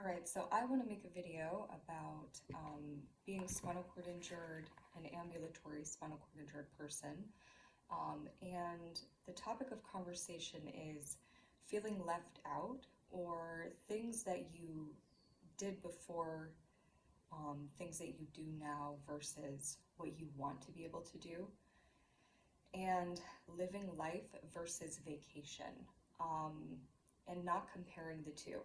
All right, so I want to make a video about being spinal cord injured, an ambulatory spinal cord injured person. And the topic of conversation is feeling left out or things that you did before, things that you do now versus what you want to be able to do, and living life versus vacation, um, and not comparing the two.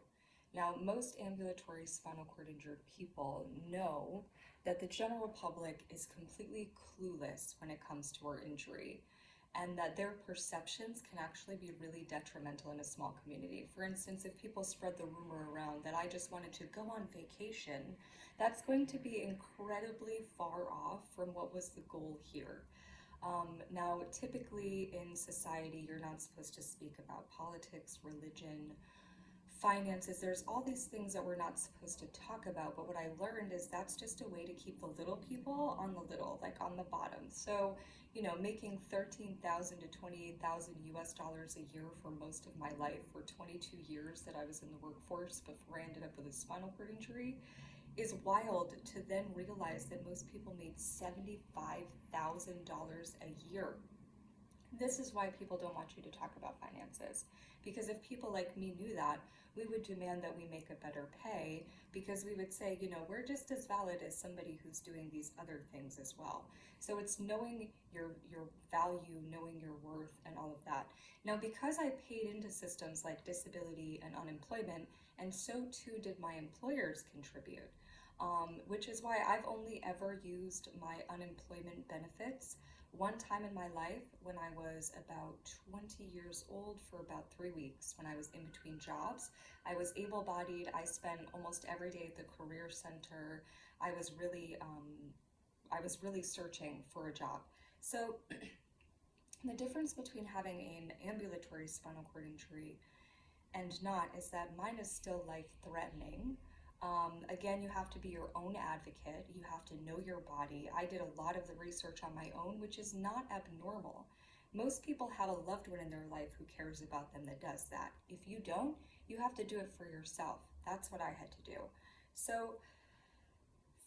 Now, most ambulatory spinal cord injured people know that the general public is completely clueless when it comes to our injury, and that their perceptions can actually be really detrimental in a small community. For instance, if people spread the rumor around that I just wanted to go on vacation, that's going to be incredibly far off from what was the goal here. Now, typically in society, you're not supposed to speak about politics, religion, finances. There's all these things that we're not supposed to talk about, but what I learned is that's just a way to keep the little people on the little, like on the bottom. So, making 13,000 to 28,000 US dollars a year for most of my life for 22 years that I was in the workforce before I ended up with a spinal cord injury is wild to then realize that most people made $75,000 a year. This is why people don't want you to talk about finances, because if people like me knew that, we would demand that we make a better pay, because we would say, we're just as valid as somebody who's doing these other things as well. So it's knowing your value, knowing your worth, and all of that. Now, because I paid into systems like disability and unemployment, and so too did my employers contribute, which is why I've only ever used my unemployment benefits one time in my life when I was about 20 years old for about 3 weeks when I was in between jobs. I was able-bodied. I spent almost every day at the career center. I was really searching for a job. So the difference between having an ambulatory spinal cord injury and not is that mine is still life-threatening. Again, you have to be your own advocate. You have to know your body. I did a lot of the research on my own, which is not abnormal. Most people have a loved one in their life who cares about them that does that. If you don't, you have to do it for yourself. That's what I had to do. So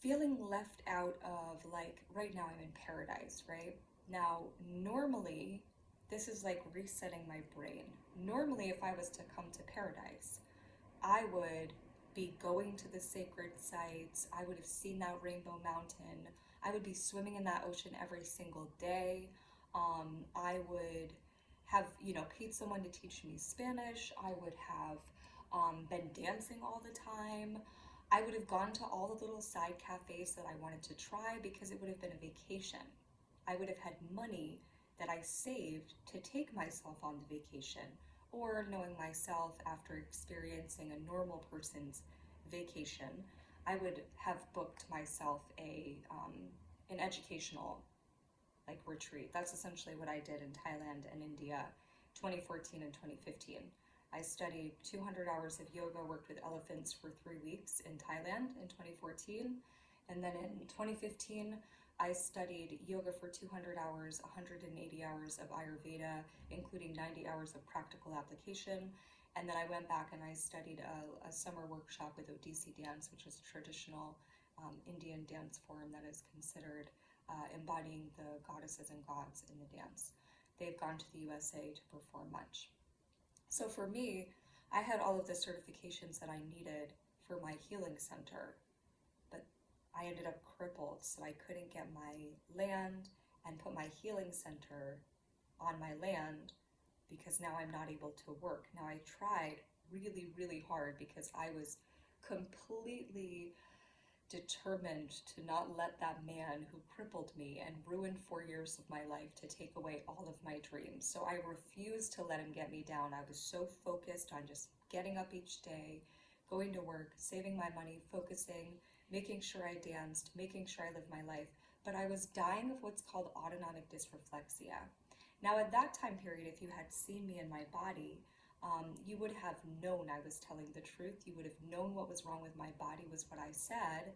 feeling left out of, like, right now I'm in paradise, right? Now, normally, this is like resetting my brain. Normally, if I was to come to paradise, I would be going to the sacred sites. I would have seen that Rainbow Mountain. I would be swimming in that ocean every single day. I would have, paid someone to teach me Spanish. I would have been dancing all the time. I would have gone to all the little side cafes that I wanted to try because it would have been a vacation. I would have had money that I saved to take myself on the vacation, or knowing myself after experiencing a normal person's vacation, I would have booked myself an educational retreat. That's essentially what I did in Thailand and India, 2014 and 2015. I studied 200 hours of yoga, worked with elephants for 3 weeks in Thailand in 2014, and then in 2015, I studied yoga for 200 hours, 180 hours of Ayurveda, including 90 hours of practical application. And then I went back and I studied a summer workshop with Odissi dance, which is a traditional Indian dance form that is considered embodying the goddesses and gods in the dance. They've gone to the USA to perform much. So for me, I had all of the certifications that I needed for my healing center, but I ended up crippled, so I couldn't get my land and put my healing center on my land because now I'm not able to work. Now, I tried really, really hard because I was completely determined to not let that man who crippled me and ruined 4 years of my life to take away all of my dreams. So I refused to let him get me down. I was so focused on just getting up each day, going to work, saving my money, focusing, making sure I danced, making sure I lived my life, but I was dying of what's called autonomic dysreflexia. Now, at that time period, if you had seen me in my body, you would have known I was telling the truth. You would have known what was wrong with my body was what I said,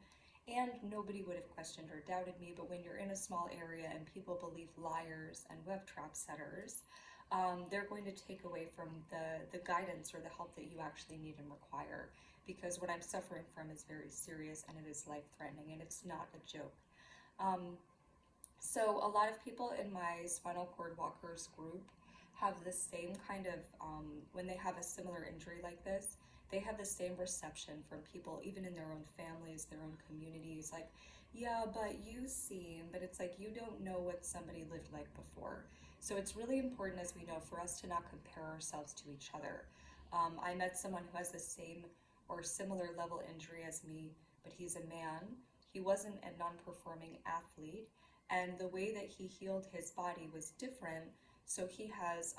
and nobody would have questioned or doubted me. But when you're in a small area and people believe liars and web trap setters, they're going to take away from the guidance or the help that you actually need and require. because what I'm suffering from is very serious and it is life-threatening and it's not a joke. Um, so a lot of people in my spinal cord walkers group have the same kind of, when they have a similar injury like this, they have the same reception from people, even in their own families, their own communities, like, yeah, but you seem, but it's like you don't know what somebody lived like before. So it's really important, as we know, for us to not compare ourselves to each other. I met someone who has the same or similar level injury as me, but he's a man. He wasn't a non-performing athlete, and the way that he healed his body was different. So he has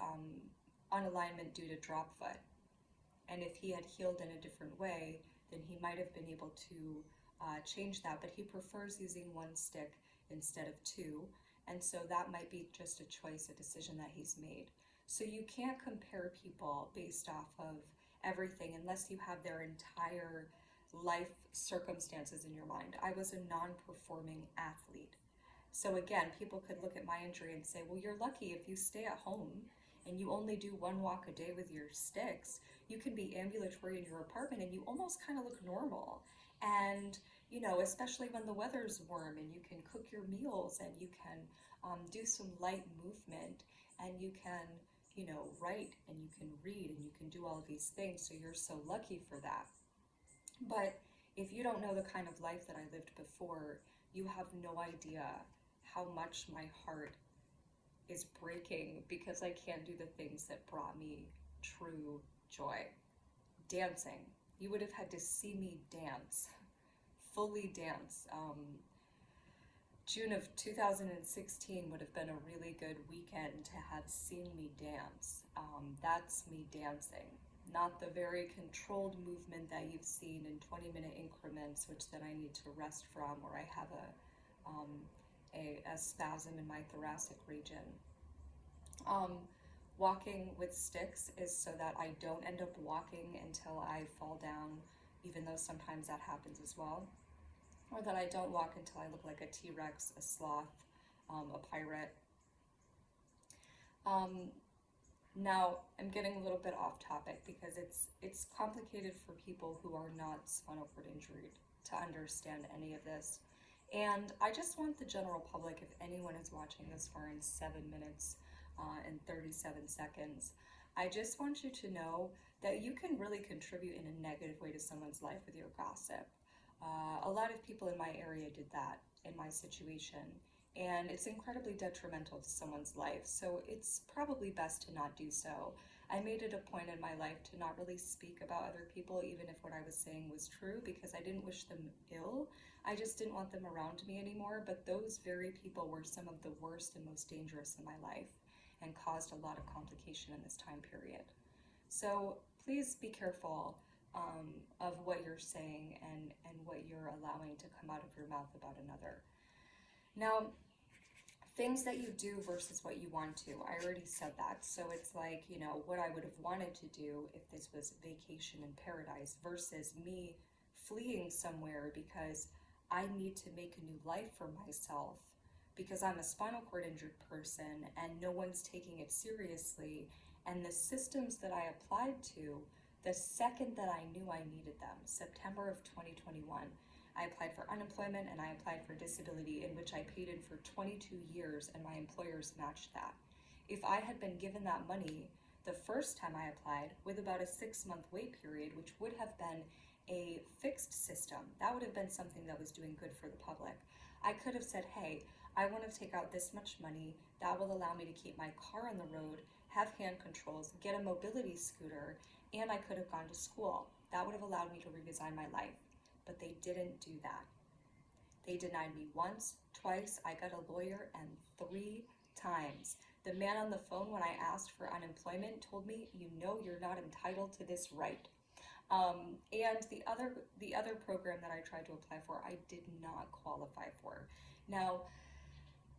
unalignment due to drop foot. And if he had healed in a different way, then he might have been able to change that. But he prefers using one stick instead of two. And so that might be just a choice, a decision that he's made. So you can't compare people based off of everything unless you have their entire life circumstances in your mind. I was a non-performing athlete. So again, people could look at my injury and say, well, you're lucky if you stay at home and you only do one walk a day with your sticks, you can be ambulatory in your apartment and you almost kind of look normal. And, you know, especially when the weather's warm and you can cook your meals and you can do some light movement and you can, you know, write and you can read and you can do all of these things. So you're so lucky for that. But if you don't know the kind of life that I lived before, you have no idea how much my heart is breaking because I can't do the things that brought me true joy. Dancing. You would have had to see me dance, fully dance. June of 2016 would have been a really good weekend to have seen me dance. That's me dancing. Not the very controlled movement that you've seen in 20-minute increments, which then I need to rest from, or I have a spasm in my thoracic region. Walking with sticks is so that I don't end up walking until I fall down, even though sometimes that happens as well. Or that I don't walk until I look like a T-Rex, a sloth, a pirate. Now, I'm getting a little bit off topic because it's complicated for people who are not spinal cord injured to understand any of this. And I just want the general public, if anyone is watching this far in 7 minutes and 37 seconds, I just want you to know that you can really contribute in a negative way to someone's life with your gossip. A lot of people in my area did that in my situation, and it's incredibly detrimental to someone's life, so it's probably best to not do so. I made it a point in my life to not really speak about other people, even if what I was saying was true, because I didn't wish them ill. I just didn't want them around me anymore, but those very people were some of the worst and most dangerous in my life and caused a lot of complication in this time period. So please be careful of what you're saying and what you're allowing to come out of your mouth about another. Now, things that you do versus what you want to. I already said that. So it's like, you know, what I would have wanted to do if this was vacation in paradise versus me fleeing somewhere because I need to make a new life for myself because I'm a spinal cord injured person and no one's taking it seriously. And the systems that I applied to, the second that I knew I needed them, September of 2021, I applied for unemployment and I applied for disability, in which I paid in for 22 years and my employers matched that. If I had been given that money the first time I applied with about a 6-month wait period, which would have been a fixed system, that would have been something that was doing good for the public. I could have said, hey, I want to take out this much money, that will allow me to keep my car on the road, have hand controls, get a mobility scooter, and I could have gone to school. That would have allowed me to redesign my life. But they didn't do that. They denied me once, twice, I got a lawyer, and 3 times. The man on the phone when I asked for unemployment told me, you know you're not entitled to this right. And the other program that I tried to apply for, I did not qualify for. Now,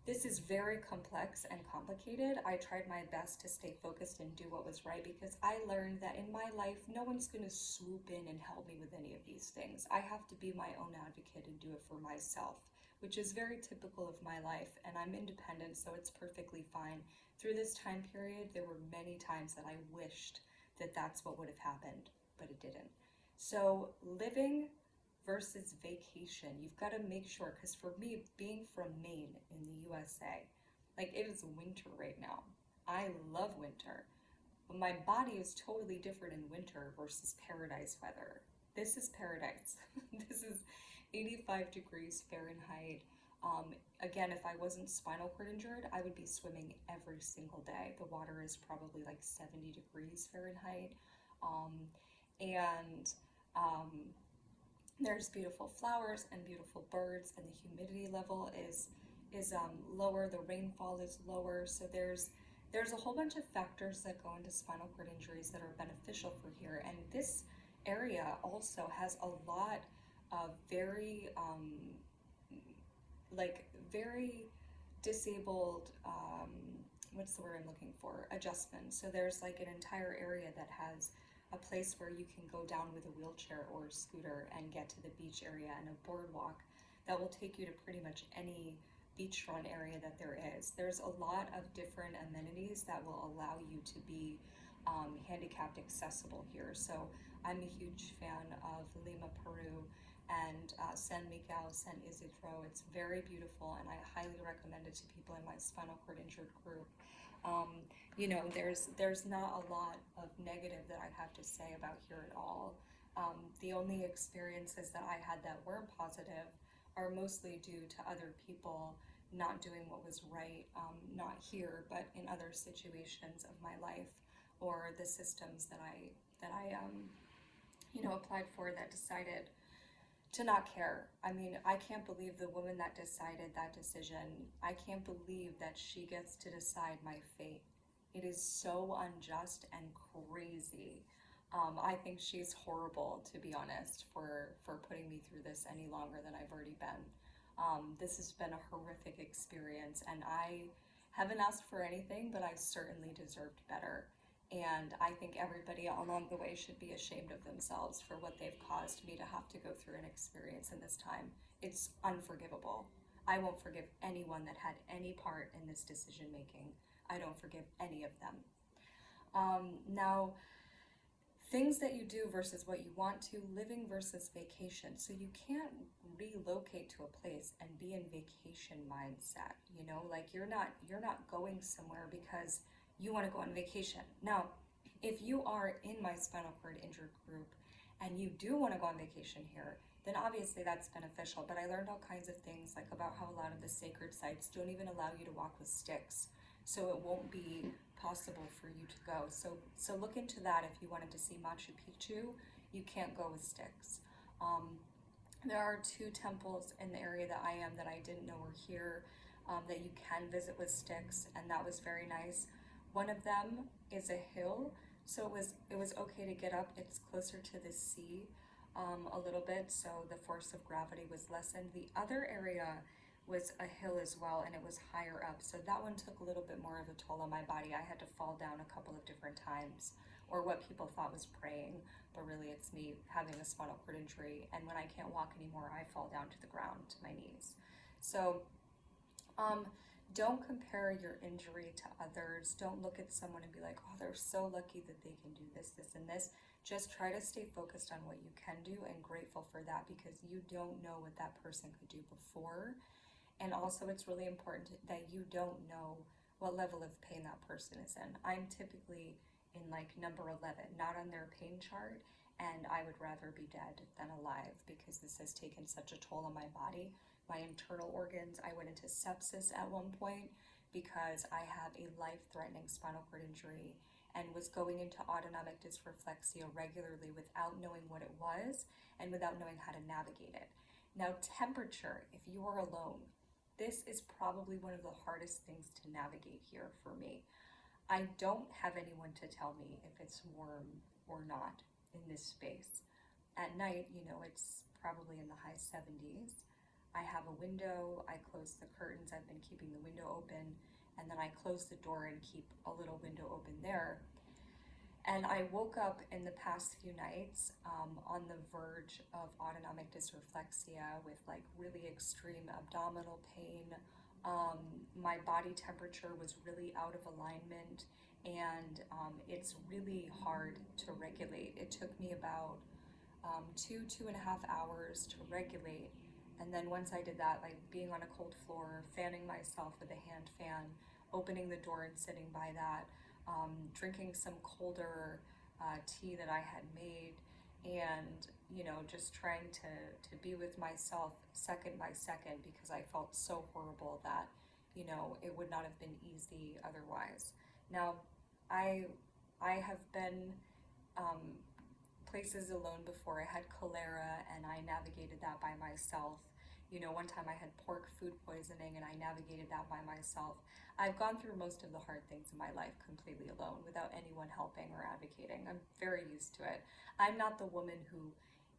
this is very complex and complicated. I tried my best to stay focused and do what was right because I learned that in my life, no one's going to swoop in and help me with any of these things. I have to be my own advocate and do it for myself, which is very typical of my life. And I'm independent, so it's perfectly fine. Through this time period, there were many times that I wished that that's what would have happened, but it didn't. So living versus vacation, you've got to make sure, because for me, being from Maine in the USA, like it is winter right now. I love winter, but my body is totally different in winter versus paradise weather. This is paradise. This is 85 degrees Fahrenheit. Again, if I wasn't spinal cord injured, I would be swimming every single day. The water is probably like 70 degrees Fahrenheit. Um, and um, there's beautiful flowers and beautiful birds, and the humidity level is lower. The rainfall is lower. So there's a whole bunch of factors that go into spinal cord injuries that are beneficial for here. And this area also has a lot of very disabled, what's the word I'm looking for? Adjustments. So there's like an entire area that has a place where you can go down with a wheelchair or a scooter and get to the beach area, and a boardwalk that will take you to pretty much any beachfront area that there is. There's a lot of different amenities that will allow you to be handicapped accessible here. So I'm a huge fan of Lima, Peru, and San Miguel, San Isidro. It's very beautiful, and I highly recommend it to people in my spinal cord injured group. There's not a lot of negative that I have to say about here at all. The only experiences that I had that weren't positive are mostly due to other people not doing what was right, not here, but in other situations of my life, or the systems that I applied for that decided to not care. I mean, I can't believe the woman that decided that decision. I can't believe that she gets to decide my fate. It is so unjust and crazy. I think she's horrible, to be honest, for putting me through this any longer than I've already been. This has been a horrific experience, and I haven't asked for anything, but I certainly deserved better. And I think everybody along the way should be ashamed of themselves for what they've caused me to have to go through an experience in this time. It's unforgivable. I won't forgive anyone that had any part in this decision making. I don't forgive any of them. Now, things that you do versus what you want to, living versus vacation. So you can't relocate to a place and be in vacation mindset, like you're not going somewhere because you want to go on vacation. Now, if you are in my spinal cord injured group and you do want to go on vacation here, then obviously that's beneficial. But I learned all kinds of things, like about how a lot of the sacred sites don't even allow you to walk with sticks. So it won't be possible for you to go. So look into that. If you wanted to see Machu Picchu, you can't go with sticks. There are 2 temples in the area that I am that I didn't know were here, that you can visit with sticks, and that was very nice. One of them is a hill, so it was okay to get up. It's closer to the sea a little bit, so the force of gravity was lessened. The other area was a hill as well, and it was higher up, so that one took a little bit more of a toll on my body. I had to fall down a couple of different times, or what people thought was praying, but really it's me having a spinal cord injury, and when I can't walk anymore, I fall down to the ground, to my knees. So don't compare your injury to others. Don't look at someone and be like, oh, they're so lucky that they can do this, this, and this. Just try to stay focused on what you can do and grateful for that, because you don't know what that person could do before. And also, it's really important that you don't know what level of pain that person is in. I'm typically in like number 11, not on their pain chart, and I would rather be dead than alive, because this has taken such a toll on my body. My internal organs. I went into sepsis at one point because I have a life-threatening spinal cord injury and was going into autonomic dysreflexia regularly without knowing what it was and without knowing how to navigate it. Now, temperature, if you are alone, this is probably one of the hardest things to navigate here for me. I don't have anyone to tell me if it's warm or not in this space. At night, it's probably in the high 70s. I have a window, I close the curtains, I've been keeping the window open, and then I close the door and keep a little window open there. And I woke up in the past few nights on the verge of autonomic dysreflexia with like really extreme abdominal pain. My body temperature was really out of alignment, and it's really hard to regulate. It took me about 2.5 hours to regulate. And then once I did that, like being on a cold floor, fanning myself with a hand fan, opening the door and sitting by that, drinking some colder tea that I had made, and just trying to be with myself second by second, because I felt so horrible that it would not have been easy otherwise. Now, I I have been um, places alone before. I had cholera and I navigated that by myself. One time I had pork food poisoning and I navigated that by myself. I've gone through most of the hard things in my life completely alone without anyone helping or advocating. I'm very used to it. I'm not the woman who,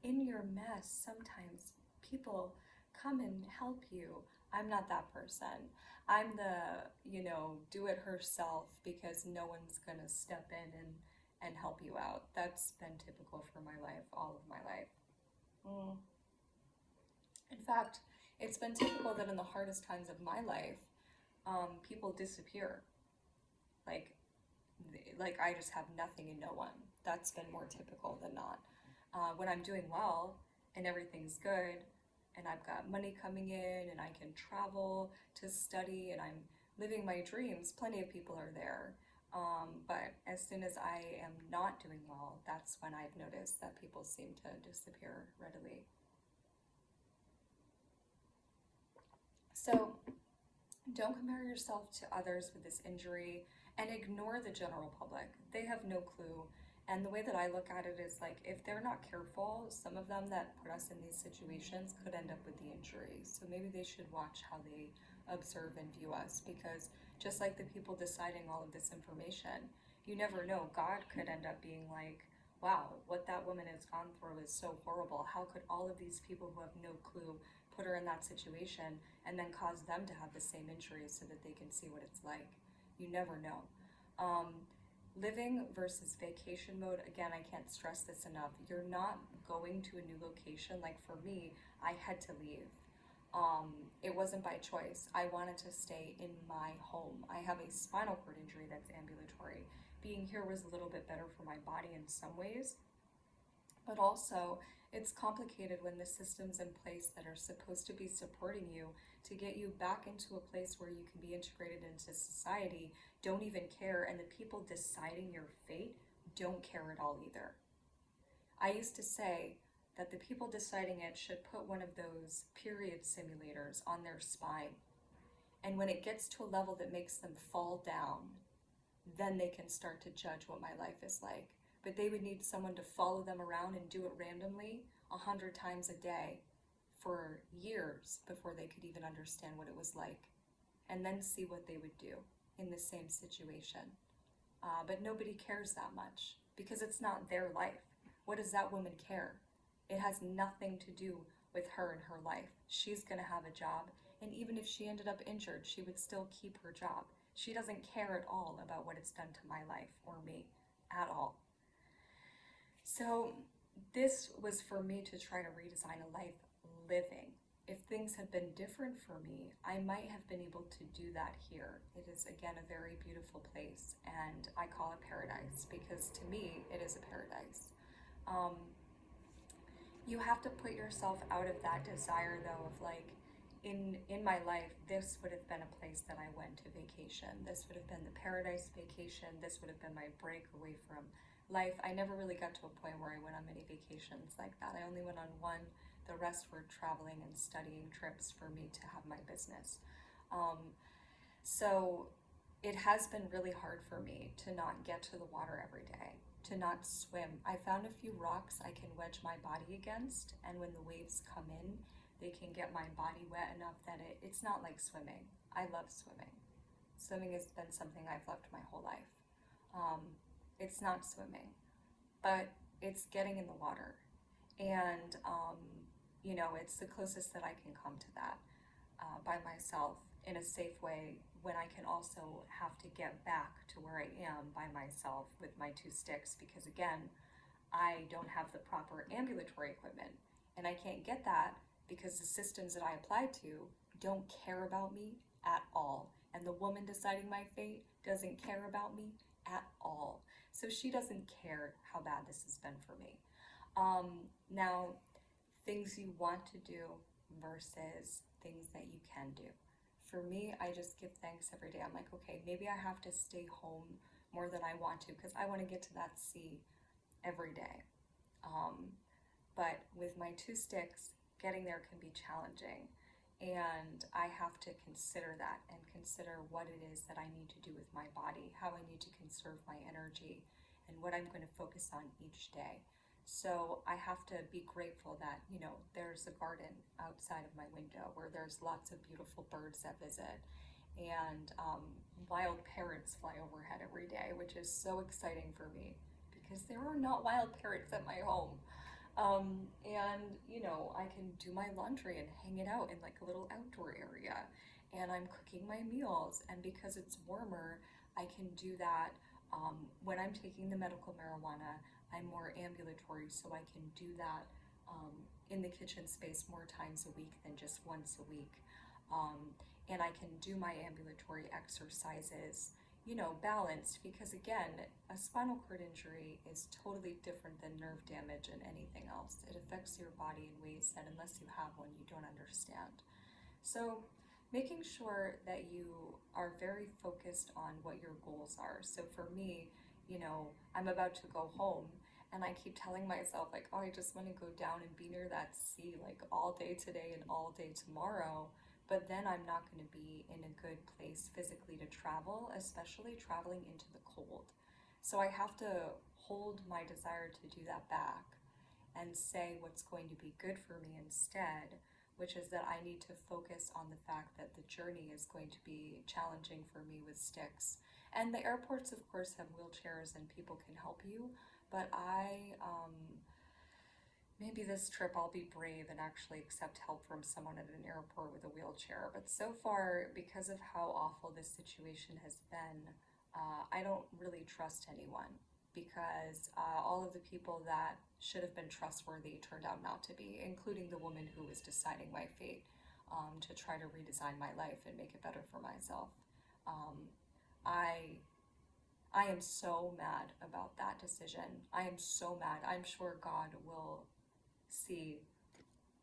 in your mess, sometimes people come and help you. I'm not that person. I'm the, do it herself because no one's gonna step in and help you out. That's been typical for my life, all of my life. Mm. In fact, it's been typical that in the hardest times of my life, people disappear. Like, like I just have nothing and no one. That's been more typical than not. When I'm doing well and everything's good, and I've got money coming in, and I can travel to study, and I'm living my dreams, plenty of people are there. But as soon as I am not doing well, that's when I've noticed that people seem to disappear readily. So don't compare yourself to others with this injury and ignore the general public. They have no clue. And the way that I look at it is like, if they're not careful, some of them that put us in these situations could end up with the injury. So maybe they should watch how they observe and view us, because just like the people deciding all of this information, you never know. God could end up being like, wow, what that woman has gone through is so horrible. How could all of these people who have no clue put her in that situation and then cause them to have the same injuries so that they can see what it's like? You never know. Living versus vacation mode, again, I can't stress this enough. You're not going to a new location. Like for me, I had to leave. It wasn't by choice. I wanted to stay in my home. I have a spinal cord injury that's ambulatory. Being here was a little bit better for my body in some ways, but also it's complicated when the systems in place that are supposed to be supporting you to get you back into a place where you can be integrated into society don't even care, and the people deciding your fate don't care at all either. I used to say that the people deciding it should put one of those period simulators on their spine, and when it gets to a level that makes them fall down, then they can start to judge what my life is like. But they would need someone to follow them around and do it randomly 100 times a day for years before they could even understand what it was like, and then see what they would do in the same situation. But nobody cares that much because it's not their life. What does that woman care? It has nothing to do with her and her life. She's going to have a job, and even if she ended up injured, she would still keep her job. She doesn't care at all about what it's done to my life or me at all. So this was for me to try to redesign a life living. If things had been different for me, I might have been able to do that here. It is, again, a very beautiful place, and I call it paradise because to me, it is a paradise. You have to put yourself out of that desire, though, of like, in my life, this would have been a place that I went to vacation. This would have been the paradise vacation. This would have been my break away from life. I never really got to a point where I went on many vacations like that. I only went on one. The rest were traveling and studying trips for me to have my business. So it has been really hard for me to not get to the water every day, to not swim. I found a few rocks I can wedge my body against, and when the waves come in, they can get my body wet enough that it's not like swimming. I love swimming. Swimming has been something I've loved my whole life. It's not swimming, but it's getting in the water. And, it's the closest that I can come to that by myself in a safe way, when I can also have to get back to where I am by myself with my two sticks, because again, I don't have the proper ambulatory equipment, and I can't get that because the systems that I applied to don't care about me at all. And the woman deciding my fate doesn't care about me at all. So she doesn't care how bad this has been for me. Now, things you want to do versus things that you can do. For me, I just give thanks every day. I'm like, okay, maybe I have to stay home more than I want to because I want to get to that sea every day. Um, but with my two sticks, getting there can be challenging. And I have to consider that and consider what it is that I need to do with my body, how I need to conserve my energy, and what I'm going to focus on each day. So I have to be grateful that, there's a garden outside of my window where there's lots of beautiful birds that visit, and wild parrots fly overhead every day, which is so exciting for me because there are not wild parrots at my home. And I can do my laundry and hang it out in like a little outdoor area. And I'm cooking my meals. And because it's warmer, I can do that. When I'm taking the medical marijuana, I'm more ambulatory, so I can do that in the kitchen space more times a week than just once a week. And I can do my ambulatory exercises balanced, because again, a spinal cord injury is totally different than nerve damage and anything else. It affects your body in ways that, unless you have one, you don't understand. So, making sure that you are very focused on what your goals are. So, for me, I'm about to go home, and I keep telling myself, like, oh, I just want to go down and be near that sea, like, all day today and all day tomorrow. But then I'm not going to be in a good place physically to travel, especially traveling into the cold. So I have to hold my desire to do that back and say what's going to be good for me instead, which is that I need to focus on the fact that the journey is going to be challenging for me with sticks. And the airports, of course, have wheelchairs and people can help you, but maybe this trip I'll be brave and actually accept help from someone at an airport with a wheelchair. But so far, because of how awful this situation has been, I don't really trust anyone, because all of the people that should have been trustworthy turned out not to be, including the woman who was deciding my fate, to try to redesign my life and make it better for myself. Um, I I am so mad about that decision. I am so mad. I'm sure God will see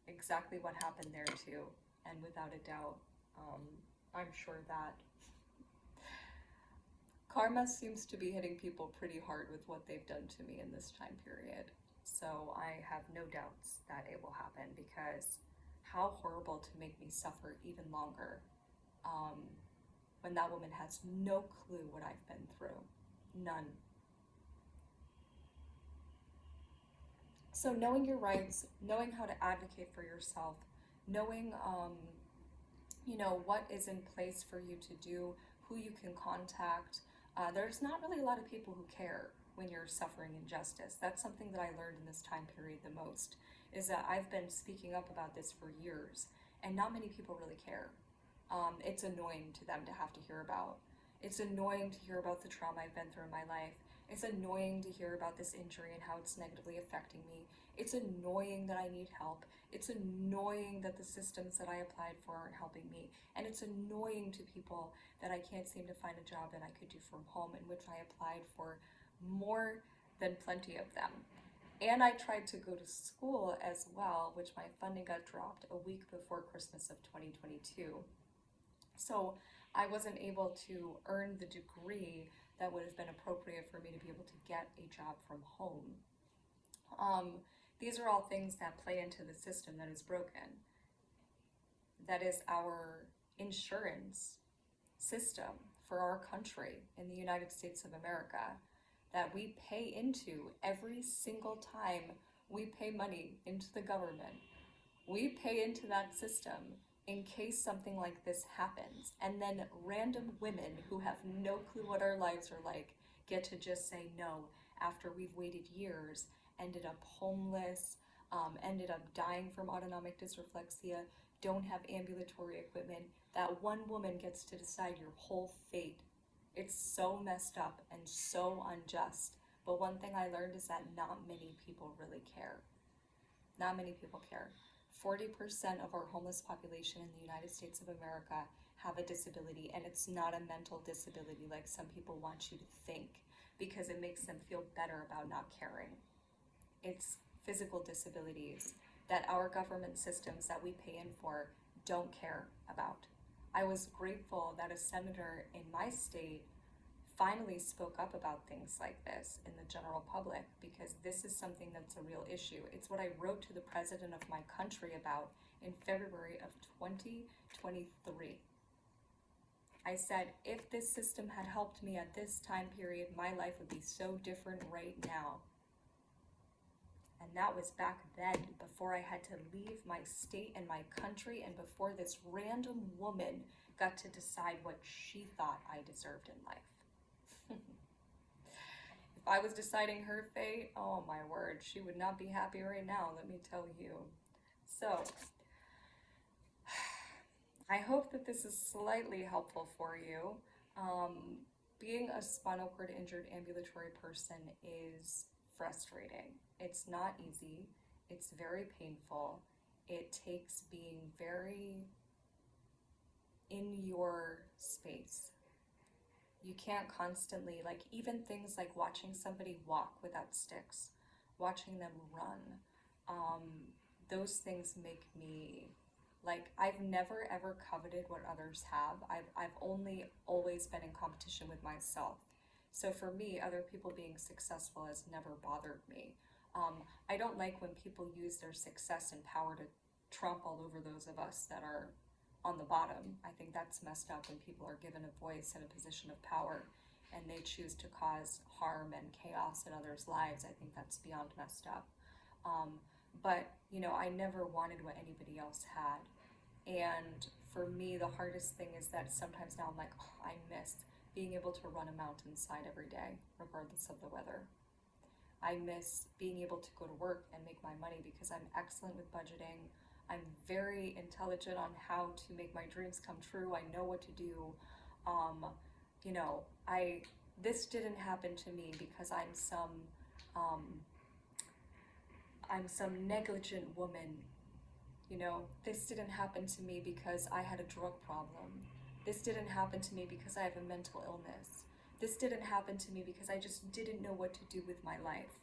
exactly what happened there too, and without a doubt, um, I'm sure that karma seems to be hitting people pretty hard with what they've done to me in this time period. So I have no doubts that it will happen, because how horrible to make me suffer even longer, um, when that woman has no clue what I've been through. None. So knowing your rights, knowing how to advocate for yourself, knowing what is in place for you to do, who you can contact. There's not really a lot of people who care when you're suffering injustice. That's something that I learned in this time period the most, is that I've been speaking up about this for years, and not many people really care. It's annoying to them to have to hear about. It's annoying to hear about the trauma I've been through in my life. It's annoying to hear about this injury and how it's negatively affecting me. It's annoying that I need help. It's annoying that the systems that I applied for aren't helping me. And it's annoying to people that I can't seem to find a job that I could do from home, in which I applied for more than plenty of them. And I tried to go to school as well, which my funding got dropped a week before Christmas of 2022. So I wasn't able to earn the degree that would have been appropriate for me to be able to get a job from home. Um, these are all things that play into the system that is broken. That is our insurance system for our country in the United States of America, that we pay into every single time we pay money into the government. We pay into that system in case something like this happens. And then random women who have no clue what our lives are like get to just say no after we've waited years, ended up homeless, ended up dying from autonomic dysreflexia, don't have ambulatory equipment. That one woman gets to decide your whole fate. It's so messed up and so unjust. But one thing I learned is that not many people really care. Not many people care. 40% of our homeless population in the United States of America have a disability, and it's not a mental disability like some people want you to think, because it makes them feel better about not caring. It's physical disabilities that our government systems that we pay in for don't care about. I was grateful that a senator in my state finally spoke up about things like this in the general public, because this is something that's a real issue. It's what I wrote to the president of my country about in February of 2023. I said, if this system had helped me at this time period, my life would be so different right now. And that was back then, before I had to leave my state and my country, and before this random woman got to decide what she thought I deserved in life. If I was deciding her fate, oh my word, she would not be happy right now, let me tell you. So, I hope that this is slightly helpful for you. Being a spinal cord injured ambulatory person is frustrating. It's not easy. It's very painful. It takes being very in your space. You can't constantly, like, even things like watching somebody walk without sticks, watching them run, those things make me, like, I've never ever coveted what others have. I've only always been in competition with myself. So for me, other people being successful has never bothered me. I don't like when people use their success and power to trump all over those of us that are on the bottom. I think that's messed up when people are given a voice and a position of power and they choose to cause harm and chaos in others' lives. I think that's beyond messed up. But, you know, I never wanted what anybody else had. And for me, the hardest thing is that sometimes now I'm like, oh, I miss being able to run a mountainside every day, regardless of the weather. I miss being able to go to work and make my money because I'm excellent with budgeting. I'm very intelligent on how to make my dreams come true. I know what to do. You know, this didn't happen to me because I'm some negligent woman. You know, this didn't happen to me because I had a drug problem. This didn't happen to me because I have a mental illness. This didn't happen to me because I just didn't know what to do with my life.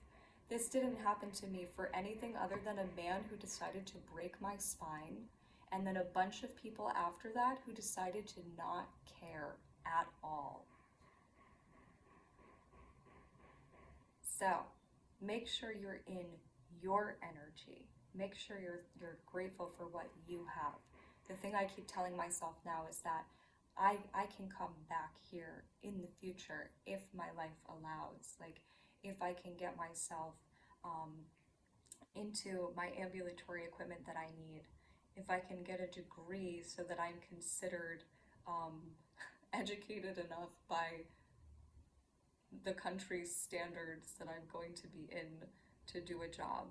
This didn't happen to me for anything other than a man who decided to break my spine, and then a bunch of people after that who decided to not care at all. So, make sure you're in your energy. Make sure you're grateful for what you have. The thing I keep telling myself now is that I can come back here in the future if my life allows. Like, if I can get myself into my ambulatory equipment that I need, if I can get a degree so that I'm considered educated enough by the country's standards that I'm going to be in to do a job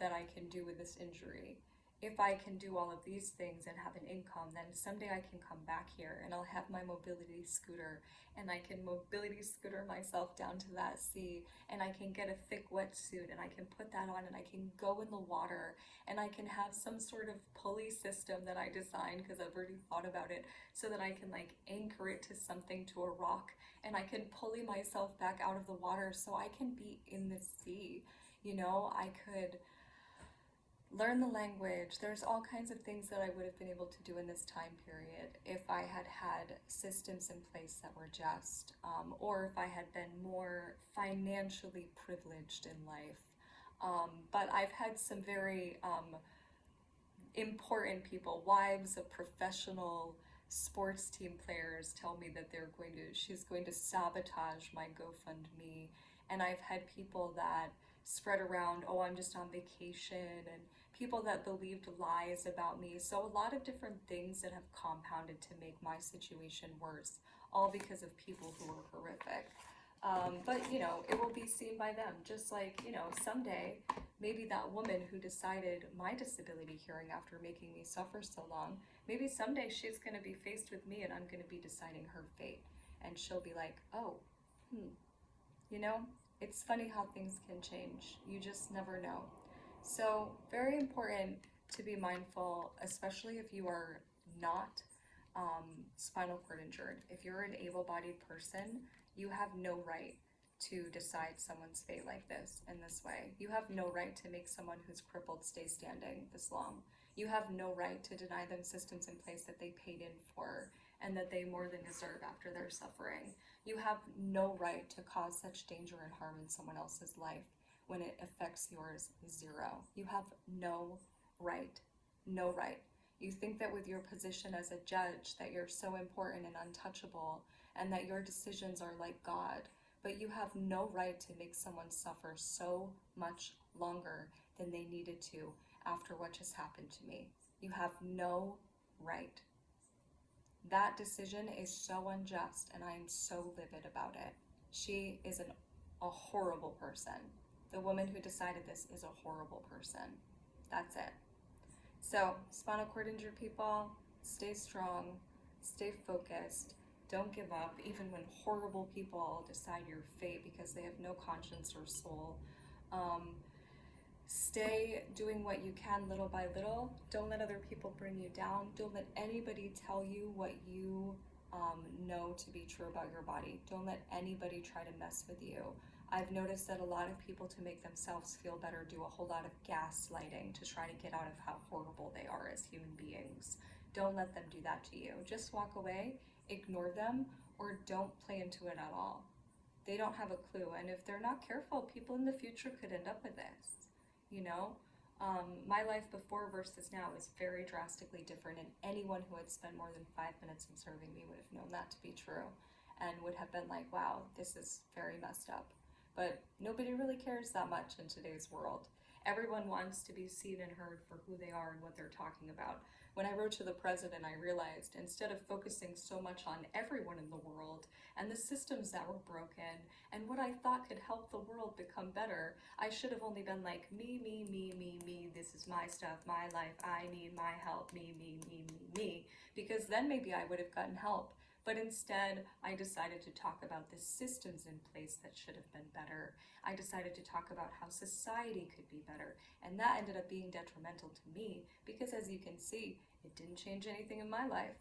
that I can do with this injury. If I can do all of these things and have an income, then someday I can come back here and I'll have my mobility scooter and I can mobility scooter myself down to that sea, and I can get a thick wetsuit and I can put that on and I can go in the water, and I can have some sort of pulley system that I designed because I've already thought about it, so that I can like anchor it to something, to a rock, and I can pulley myself back out of the water so I can be in the sea. You know, I could learn the language. There's all kinds of things that I would have been able to do in this time period if I had had systems in place that were just, or if I had been more financially privileged in life. But I've had some very important people, wives of professional sports team players, tell me that she's going to sabotage my GoFundMe. And I've had people that spread around, oh, I'm just on vacation, and people that believed lies about me. So a lot of different things that have compounded to make my situation worse, all because of people who are horrific. But, you know, it will be seen by them. Just like, you know, someday, maybe that woman who decided my disability hearing after making me suffer so long, maybe someday she's going to be faced with me and I'm going to be deciding her fate. And she'll be like, oh, you know, it's funny how things can change. You just never know. So, very important to be mindful, especially if you are not spinal cord injured. If you're an able-bodied person, you have no right to decide someone's fate like this in this way. You have no right to make someone who's crippled stay standing this long. You have no right to deny them systems in place that they paid in for and that they more than deserve after their suffering. You have no right to cause such danger and harm in someone else's life when it affects yours zero. You have no right. No right. You think that with your position as a judge that you're so important and untouchable and that your decisions are like God, but you have no right to make someone suffer so much longer than they needed to after what just happened to me. You have no right. That decision is so unjust, and I am so livid about it. She is a horrible person. The woman who decided this is a horrible person. That's it. So, spinal cord injured people, stay strong, stay focused, don't give up, even when horrible people decide your fate because they have no conscience or soul. Stay doing what you can little by little. Don't let other people bring you down. Don't let anybody tell you what you know to be true about your body. Don't let anybody try to mess with you. I've noticed that a lot of people, to make themselves feel better, do a whole lot of gaslighting to try to get out of how horrible they are as human beings. Don't let them do that to you. Just walk away, ignore them, or don't play into it at all. They don't have a clue, and if they're not careful, people in the future could end up with this. You know, my life before versus now is very drastically different, and anyone who had spent more than 5 minutes observing me would have known that to be true and would have been like, wow, this is very messed up. But nobody really cares that much in today's world. Everyone wants to be seen and heard for who they are and what they're talking about. When I wrote to the president, I realized instead of focusing so much on everyone in the world and the systems that were broken and what I thought could help the world become better, I should have only been like, me, this is my stuff, my life, I need my help, me. Because then maybe I would have gotten help. But instead, I decided to talk about the systems in place that should have been better. I decided to talk about how society could be better. And that ended up being detrimental to me because, as you can see, it didn't change anything in my life.